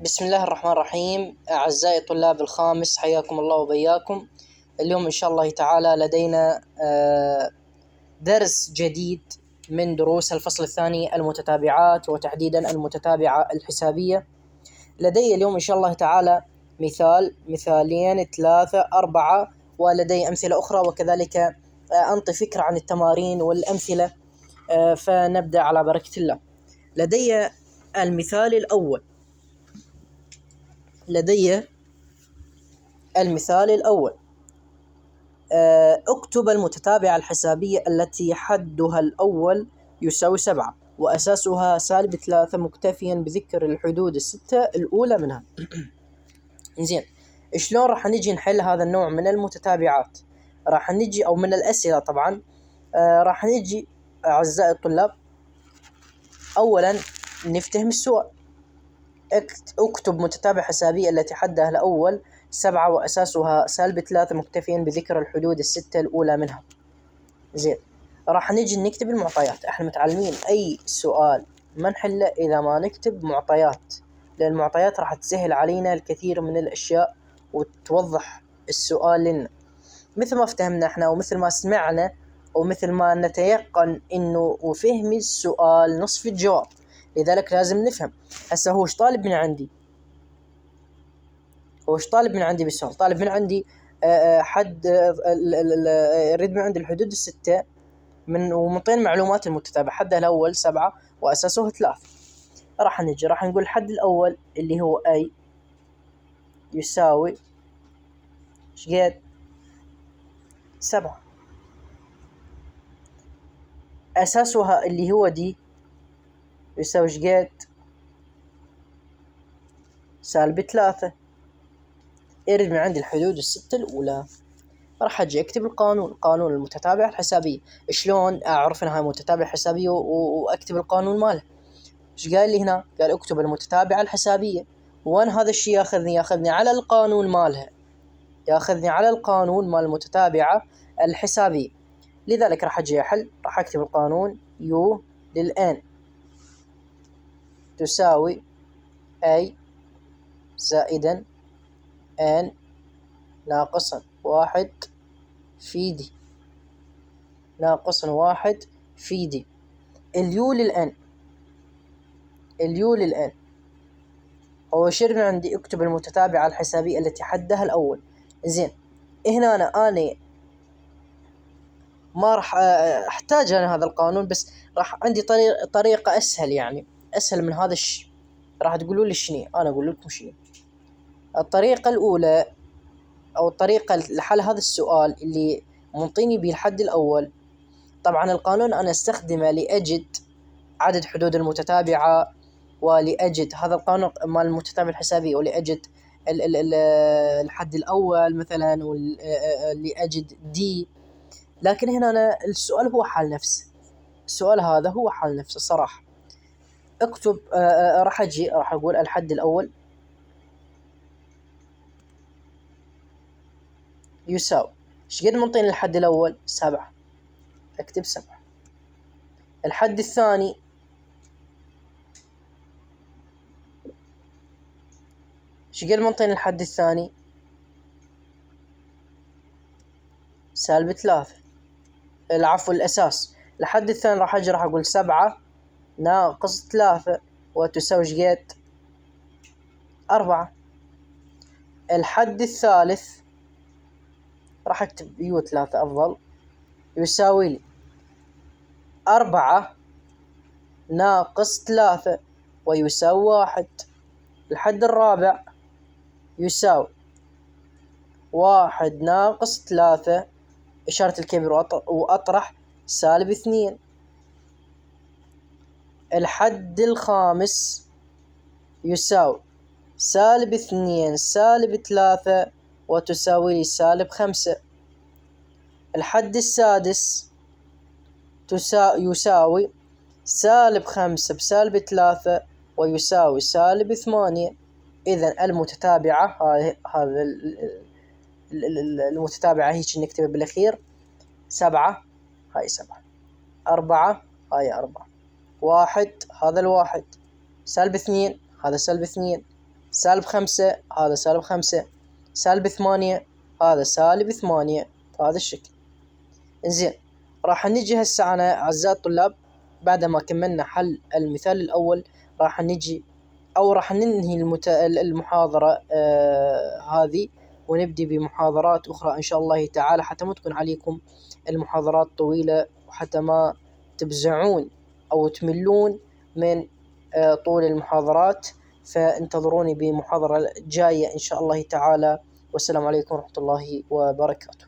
بسم الله الرحمن الرحيم. أعزائي طلاب الخامس، حياكم الله وبياكم. اليوم إن شاء الله تعالى لدينا درس جديد من دروس الفصل الثاني المتتابعات، وتحديدا المتتابعة الحسابية. لدي اليوم إن شاء الله تعالى مثالين 3 4، ولدي أمثلة أخرى، وكذلك أنطي فكرة عن التمارين والأمثلة. فنبدأ على بركة الله. لدي المثال الأول. اكتب المتتابعة الحسابية التي حدها الأول يساوي 7 وأساسها -3، مكتفيا بذكر الحدود الستة الأولى منها. إنزين، شلون راح نجي نحل هذا النوع من المتتابعات؟ راح نجي أو من الأسئلة طبعا. راح نجي أعزائي الطلاب، أولا نفتهم السؤال. اكتب متتابعة حسابية التي حدها الأول 7 وأساسها -3، مكتفيا بذكر الحدود الستة الأولى منها. زين، راح نجي نكتب المعطيات. احنا متعلمين أي سؤال ما نحله إذا ما نكتب معطيات، لأن المعطيات راح تسهل علينا الكثير من الأشياء وتوضح السؤال لنا، مثل ما افتهمنا احنا ومثل ما سمعنا ومثل ما نتيقن إنه وفهم السؤال نصف الجواب. لذلك لازم نفهم. هسه هو ايش طالب من عندي؟ بالسؤال طالب من عندي حد يريد من عندي الحدود الستة ومنطين معلومات المتتابعة. حدها الأول 7 وأساسه 3. راح نقول الحد الأول اللي هو أي يساوي شقد 7، أساسها اللي هو دي يساوي شقد -3. يريد من عندي الحدود الستة الأولى. راح أجي أكتب قانون المتتابعة الحسابية. شلون أعرف إنها متتابعة حسابية وأكتب القانون ماله؟ إيش قال لي هنا؟ قال أكتب المتتابعة الحسابية. وين هذا الشيء ياخذني على القانون مالها، ياخذني على القانون مال المتتابعة الحسابية. لذلك راح أجي أحل. راح أكتب القانون U للN تساوي A زائدا N ناقصا 1 في D ناقصا 1 في D. اليو للN هو شير من عندي. اكتب المتتابعة الحسابية التي حدها الأول. زين، هنا أنا ما راح أحتاج أنا هذا القانون، بس راح عندي طريقة أسهل، يعني أسهل من هذا الشيء. راح تقولوا لي شنو؟ أنا أقول لكم شنو الطريقة الأولى، أو الطريقة لحل هذا السؤال اللي منطيني به الحد الأول. طبعا القانون أنا استخدمه لأجد عدد حدود المتتابعة، ولأجد هذا القانون مال المتتابعة الحسابية، ولأجد الحد الأول مثلا، ولأجد دي. لكن هنا أنا السؤال هو حل نفسه. السؤال هذا هو حل نفسه صراحة. اكتب راح أقول الحد الأول يساوي ايش قد منطين الحد الأول 7، اكتب 7. الحد الثاني ايش قد منطين الحد الثاني -3. العفو، الأساس. الحد الثاني راح أقول 7 ناقص 3 وتساوي ايش قد 4. الحد الثالث راح أكتب يو 3 أفضل، يساوي لي 4 ناقص 3 ويساوي 1. الحد الرابع يساوي 1 ناقص 3 إشارة الكبير وأطرح -2. الحد الخامس يساوي -2 -3 وتساوي لي -5. الحد السادس يساوي -5 ب-3 ويساوي -8. إذن المتتابعة هذا المتتابعة هيك نكتبها بالأخير 7 هاي 7، 4 هاي 4، 1 هذا 1، -2 هذا -2، -5 هذا -5، -8 هذا -8 بهذا الشكل. انزين، راح نجي هسه أنا أعزائي الطلاب بعد ما كملنا حل المثال الأول راح نجي أو راح ننهي المحاضرة هذه، ونبدي بمحاضرات أخرى إن شاء الله تعالى، حتى ما تكون عليكم المحاضرات طويلة، وحتى ما تبزعون أو تملون من طول المحاضرات. فانتظروني بمحاضرة جاية إن شاء الله تعالى، والسلام عليكم ورحمة الله وبركاته.